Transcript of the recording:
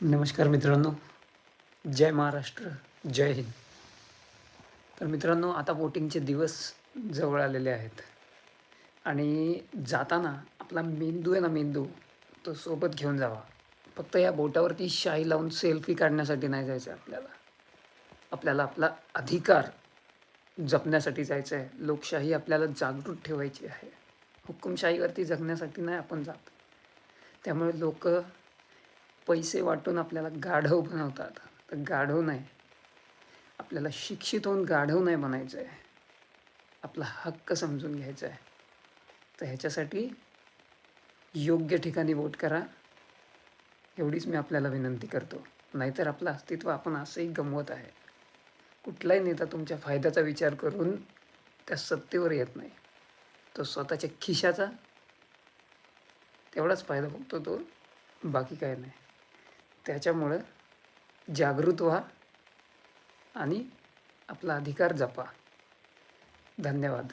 नमस्कार मित्रांनो, जय महाराष्ट्र, जय हिंद. तर मित्रांनो, आता वोटिंगचे दिवस जवळ आलेले आहेत आणि जाताना आपला मेंदू आहे ना, मेंदू तो सोबत घेऊन जावा. फक्त या बोटावरती शाई लावून सेल्फी काढण्यासाठी नाही जायचं आहे आपल्याला. आपल्याला आपला अधिकार जपण्यासाठी जायचं आहे. लोकशाही आपल्याला जागृत ठेवायची आहे. हुकुमशाहीवरती जगण्यासाठी नाही आपण जात. त्यामुळे लोकं पैसे वाटून आपल्याला गाढव बनवतात. तर गाढव नाही, आपल्याला शिक्षित होऊन गाढव नाही बनायचं आहे. आपला हक्क समजून घ्यायचा आहे. तर ह्याच्यासाठी योग्य ठिकाणी वोट करा, एवढीच मी आपल्याला विनंती करतो. नाहीतर आपलं अस्तित्व आपण असंही गमवत आहे. कुठलाही नेता तुमच्या फायद्याचा विचार करून त्या सत्तेवर येत नाही. तो स्वतःच्या खिशाचा तेवढाच फायदा बघतो तो, बाकी काही नाही. त्याच्यामुळं जागृत व्हा आणि आपला अधिकार जपा. धन्यवाद.